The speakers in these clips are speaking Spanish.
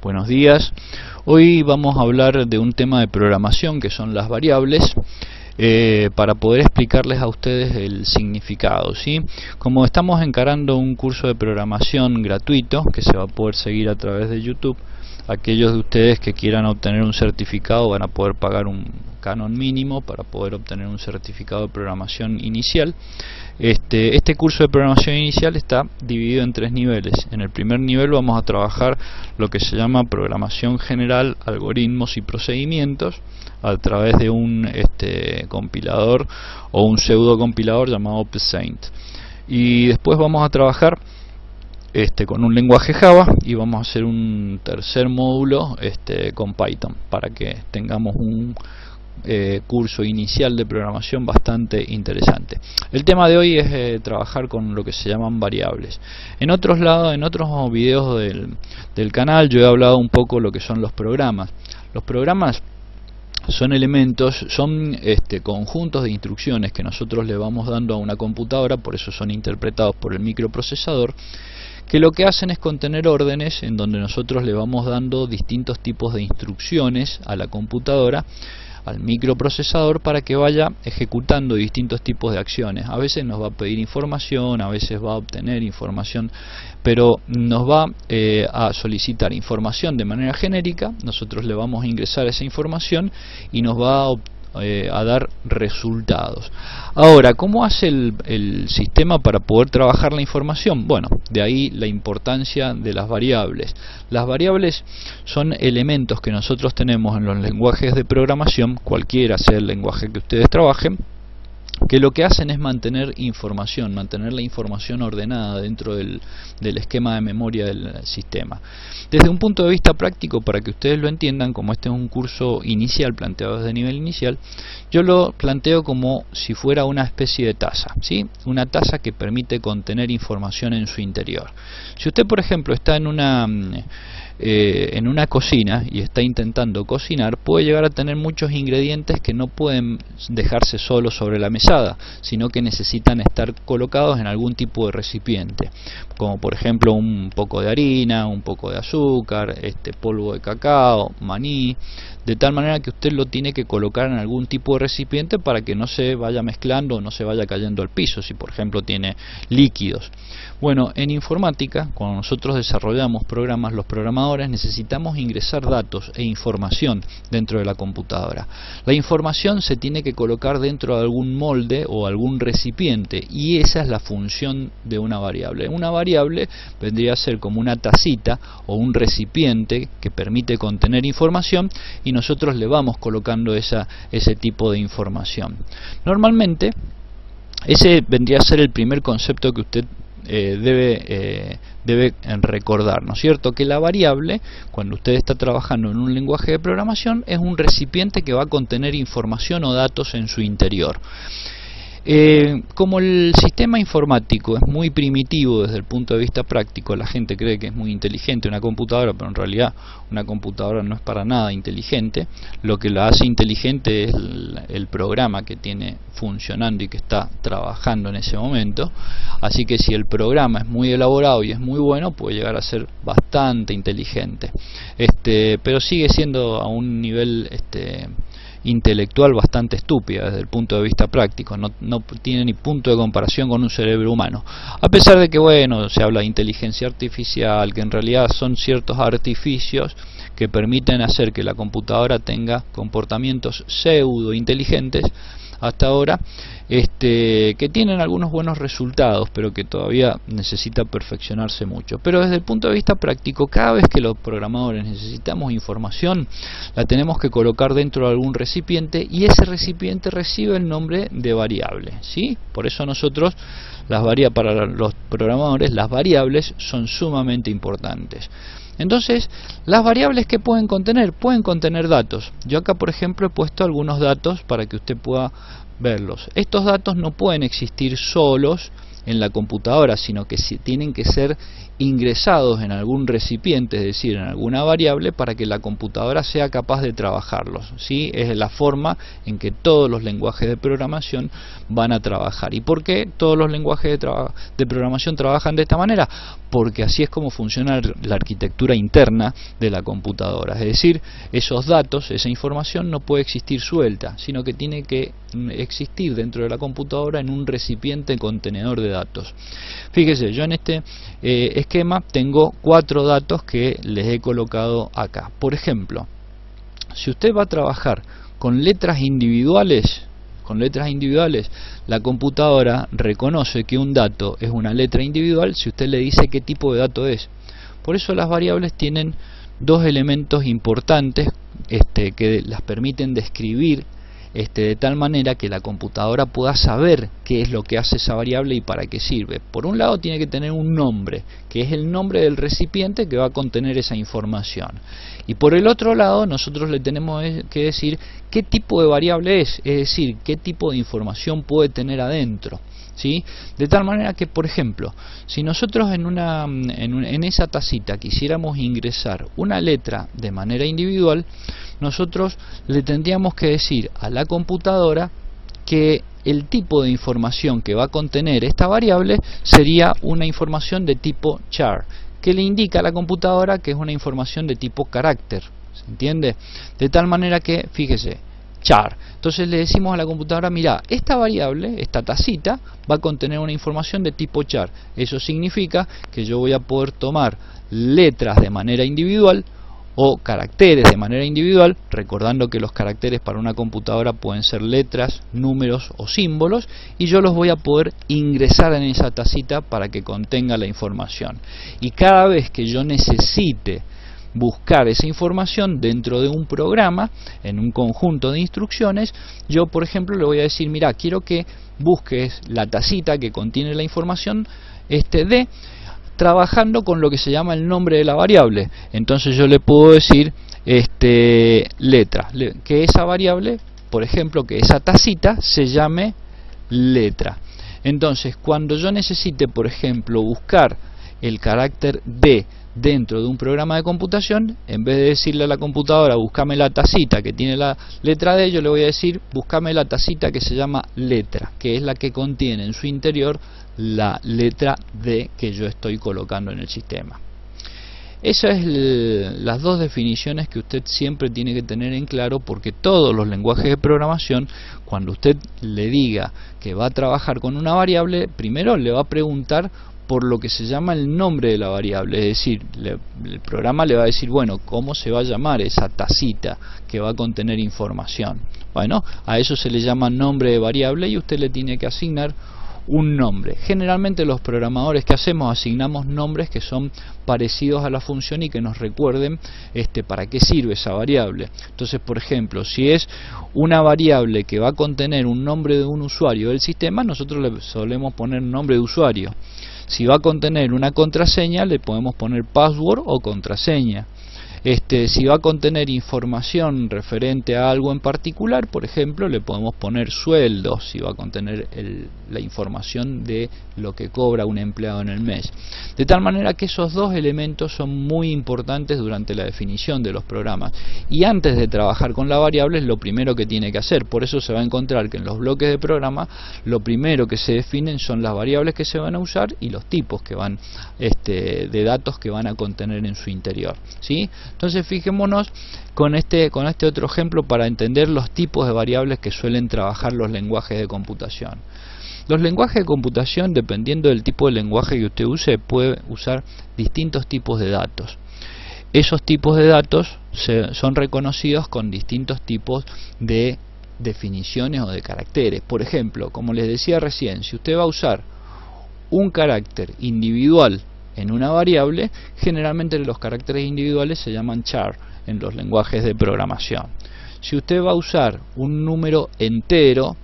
Buenos días. Hoy vamos a hablar de un tema de programación que son las variables, para poder explicarles a ustedes el significado, ¿sí? Como estamos encarando un curso de programación gratuito que se va a poder seguir a través de YouTube, aquellos de ustedes que quieran obtener un certificado van a poder pagar un canon mínimo para poder obtener un certificado de programación inicial. Este curso de programación inicial está dividido en 3 niveles. En el primer nivel vamos a trabajar lo que se llama programación general, algoritmos y procedimientos a través de un compilador o un pseudo compilador llamado Psaint. Y después vamos a trabajar con un lenguaje Java y vamos a hacer un tercer módulo con Python para que tengamos un curso inicial de programación bastante interesante. El tema de hoy es trabajar con lo que se llaman variables. En otros videos del canal yo he hablado un poco de lo que son los programas. Los programas son elementos, son conjuntos de instrucciones que nosotros le vamos dando a una computadora, por eso son interpretados por el microprocesador, que lo que hacen es contener órdenes en donde nosotros le vamos dando distintos tipos de instrucciones a la computadora, al microprocesador, para que vaya ejecutando distintos tipos de acciones. A veces nos va a pedir información, a veces va a obtener información, pero nos va a solicitar información de manera genérica. Nosotros le vamos a ingresar esa información y nos va a dar resultados. Ahora, ¿cómo hace el sistema para poder trabajar la información? Bueno, de ahí la importancia de las variables. Las variables son elementos que nosotros tenemos en los lenguajes de programación, cualquiera sea el lenguaje que ustedes trabajen, que lo que hacen es mantener la información ordenada dentro del esquema de memoria del sistema. Desde un punto de vista práctico, para que ustedes lo entiendan, como este es un curso inicial planteado desde nivel inicial, yo lo planteo como si fuera una especie de taza, ¿sí? Una taza que permite contener información en su interior. Si usted, por ejemplo, está en una cocina y está intentando cocinar, puede llegar a tener muchos ingredientes que no pueden dejarse solos sobre la mesada, sino que necesitan estar colocados en algún tipo de recipiente, como por ejemplo un poco de harina, un poco de azúcar, polvo de cacao, maní, de tal manera que usted lo tiene que colocar en algún tipo de recipiente para que no se vaya mezclando o no se vaya cayendo al piso, si por ejemplo tiene líquidos. Bueno, en informática, cuando nosotros desarrollamos programas, los programadores necesitamos ingresar datos e información dentro de la computadora. La información se tiene que colocar dentro de algún molde o algún recipiente, y esa es la función de una variable. Una variable vendría a ser como una tacita o un recipiente que permite contener información, y nosotros le vamos colocando ese tipo de información. Normalmente ese vendría a ser el primer concepto que usted debe recordar, ¿no es cierto? Que la variable, cuando usted está trabajando en un lenguaje de programación, es un recipiente que va a contener información o datos en su interior. Como el sistema informático es muy primitivo desde el punto de vista práctico, la gente cree que es muy inteligente una computadora, pero en realidad una computadora no es para nada inteligente. Lo que la hace inteligente es el programa que tiene funcionando y que está trabajando en ese momento. Así que si el programa es muy elaborado y es muy bueno, puede llegar a ser bastante inteligente, pero sigue siendo a un nivel intelectual bastante estúpida desde el punto de vista práctico. No tiene ni punto de comparación con un cerebro humano, a pesar de que, bueno, se habla de inteligencia artificial, que en realidad son ciertos artificios que permiten hacer que la computadora tenga comportamientos pseudo inteligentes hasta ahora, que tienen algunos buenos resultados, pero que todavía necesita perfeccionarse mucho. Pero desde el punto de vista práctico, cada vez que los programadores necesitamos información, la tenemos que colocar dentro de algún recipiente, y ese recipiente recibe el nombre de variable, ¿sí? Por eso nosotros, para los programadores, las variables son sumamente importantes. Entonces, las variables que pueden contener datos. Yo acá, por ejemplo, he puesto algunos datos para que usted pueda verlos. Estos datos no pueden existir solos en la computadora, sino que tienen que ser ingresados en algún recipiente, es decir, en alguna variable, para que la computadora sea capaz de trabajarlos, ¿sí? Es la forma en que todos los lenguajes de programación van a trabajar. ¿Y por qué todos los lenguajes de programación trabajan de esta manera? Porque así es como funciona la arquitectura interna de la computadora. Es decir, esos datos, esa información no puede existir suelta, sino que tiene que existir dentro de la computadora en un recipiente contenedor de datos. Fíjese, yo en este esquema tengo 4 datos que les he colocado acá. Por ejemplo, si usted va a trabajar con letras individuales, la computadora reconoce que un dato es una letra individual si usted le dice qué tipo de dato es. Por eso las variables tienen 2 elementos importantes que las permiten describir de tal manera que la computadora pueda saber qué es lo que hace esa variable y para qué sirve. Por un lado tiene que tener un nombre, que es el nombre del recipiente que va a contener esa información. Y por el otro lado nosotros le tenemos que decir qué tipo de variable es decir, qué tipo de información puede tener adentro. ¿Sí? De tal manera que, por ejemplo, si nosotros en esa tacita quisiéramos ingresar una letra de manera individual, nosotros le tendríamos que decir a la computadora que el tipo de información que va a contener esta variable sería una información de tipo char, que le indica a la computadora que es una información de tipo carácter. ¿Se entiende? De tal manera que, fíjese, char. Entonces le decimos a la computadora, mira, esta variable, esta tacita, va a contener una información de tipo char. Eso significa que yo voy a poder tomar letras de manera individual o caracteres de manera individual, recordando que los caracteres para una computadora pueden ser letras, números o símbolos, y yo los voy a poder ingresar en esa tacita para que contenga la información. Y cada vez que yo necesite buscar esa información dentro de un programa, en un conjunto de instrucciones, yo por ejemplo le voy a decir, mira, quiero que busques la tacita que contiene la información trabajando con lo que se llama el nombre de la variable. Entonces yo le puedo decir letra, que esa variable, por ejemplo, que esa tacita se llame letra. Entonces cuando yo necesite, por ejemplo, buscar el carácter D dentro de un programa de computación, en vez de decirle a la computadora búscame la tacita que tiene la letra D, yo le voy a decir búscame la tacita que se llama letra, que es la que contiene en su interior la letra D que yo estoy colocando en el sistema. Esas son las 2 definiciones que usted siempre tiene que tener en claro, porque todos los lenguajes de programación, cuando usted le diga que va a trabajar con una variable, primero le va a preguntar por lo que se llama el nombre de la variable, es decir, el programa le va a decir, bueno, ¿cómo se va a llamar esa tacita que va a contener información? Bueno, a eso se le llama nombre de variable y usted le tiene que asignar un nombre. Generalmente los programadores que hacemos asignamos nombres que son parecidos a la función y que nos recuerden para qué sirve esa variable. Entonces, por ejemplo, si es una variable que va a contener un nombre de un usuario del sistema, nosotros le solemos poner nombre de usuario. Si va a contener una contraseña, le podemos poner password o contraseña. Si va a contener información referente a algo en particular, por ejemplo, le podemos poner sueldos. Si va a contener la información de lo que cobra un empleado en el mes. De tal manera que esos 2 elementos son muy importantes durante la definición de los programas. Y antes de trabajar con la variable es lo primero que tiene que hacer. Por eso se va a encontrar que en los bloques de programa lo primero que se definen son las variables que se van a usar y los tipos que van de datos que van a contener en su interior, ¿sí? Entonces fijémonos con este otro ejemplo para entender los tipos de variables que suelen trabajar los lenguajes de computación. Los lenguajes de computación, dependiendo del tipo de lenguaje que usted use, puede usar distintos tipos de datos. Esos tipos de datos son reconocidos con distintos tipos de definiciones o de caracteres. Por ejemplo, como les decía recién, si usted va a usar un carácter individual en una variable, generalmente los caracteres individuales se llaman char en los lenguajes de programación. Si usted va a usar un número entero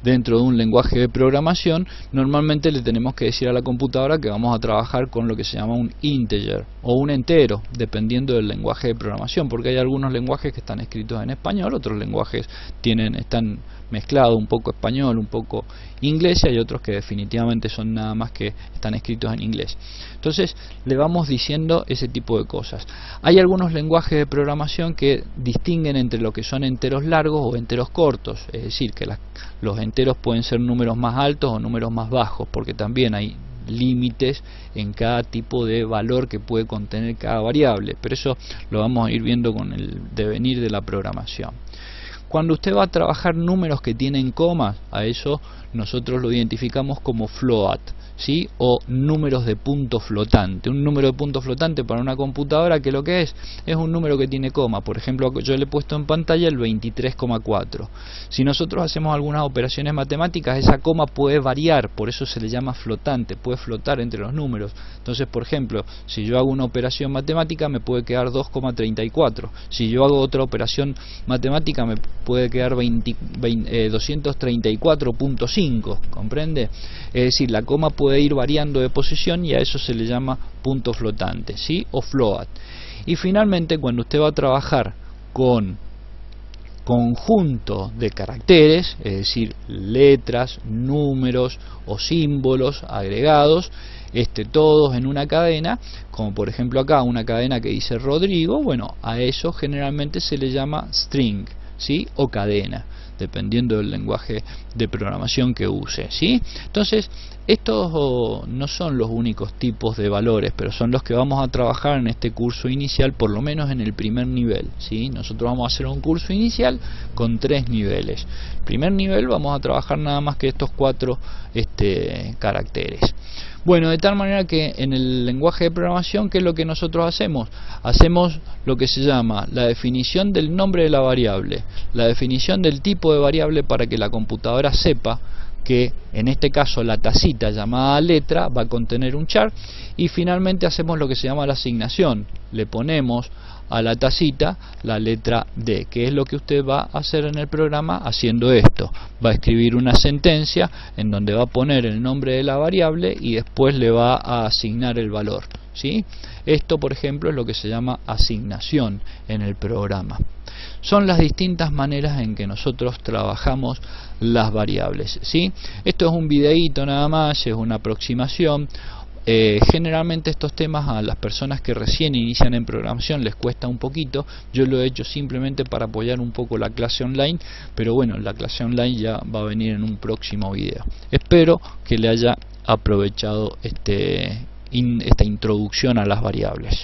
dentro de un lenguaje de programación, normalmente le tenemos que decir a la computadora que vamos a trabajar con lo que se llama un integer o un entero, dependiendo del lenguaje de programación, porque hay algunos lenguajes que están escritos en español, otros lenguajes están mezclado, un poco español, un poco inglés, y hay otros que definitivamente son nada más que están escritos en inglés. Entonces le vamos diciendo ese tipo de cosas. Hay algunos lenguajes de programación que distinguen entre lo que son enteros largos o enteros cortos, es decir, que los enteros pueden ser números más altos o números más bajos, porque también hay límites en cada tipo de valor que puede contener cada variable, pero eso lo vamos a ir viendo con el devenir de la programación. Cuando usted va a trabajar números que tienen comas, a eso nosotros lo identificamos como float, ¿sí? O números de punto flotante. Un número de punto flotante para una computadora, que lo que es un número que tiene coma. Por ejemplo, yo le he puesto en pantalla el 23,4. Si nosotros hacemos algunas operaciones matemáticas, esa coma puede variar, por eso se le llama flotante, puede flotar entre los números. Entonces, por ejemplo, si yo hago una operación matemática me puede quedar 2,34. Si yo hago otra operación matemática me puede quedar 234,5, ¿comprende? Es decir, la coma puede ir variando de posición y a eso se le llama punto flotante, ¿sí? O float. Y finalmente, cuando usted va a trabajar con conjunto de caracteres, es decir, letras, números o símbolos agregados, todos en una cadena, como por ejemplo acá una cadena que dice Rodrigo, bueno, a eso generalmente se le llama string, ¿sí? O cadena, dependiendo del lenguaje de programación que use, ¿sí? Entonces, estos no son los únicos tipos de valores, pero son los que vamos a trabajar en este curso inicial, por lo menos en el primer nivel, ¿sí? Nosotros vamos a hacer un curso inicial con 3 niveles. El primer nivel vamos a trabajar nada más que estos 4 caracteres. Bueno, de tal manera que en el lenguaje de programación, ¿qué es lo que nosotros hacemos? Hacemos lo que se llama la definición del nombre de la variable, la definición del tipo de variable para que la computadora sepa que en este caso la tacita llamada letra va a contener un char, y finalmente hacemos lo que se llama la asignación. Le ponemos a la tacita la letra D, que es lo que usted va a hacer en el programa haciendo esto. Va a escribir una sentencia en donde va a poner el nombre de la variable y después le va a asignar el valor, ¿sí? Esto, por ejemplo, es lo que se llama asignación en el programa. Son las distintas maneras en que nosotros trabajamos las variables, ¿sí? Esto es un videíto nada más, es una aproximación. Generalmente estos temas a las personas que recién inician en programación les cuesta un poquito. Yo lo he hecho simplemente para apoyar un poco la clase online, pero bueno, la clase online ya va a venir en un próximo video. Espero que le haya aprovechado esta introducción a las variables.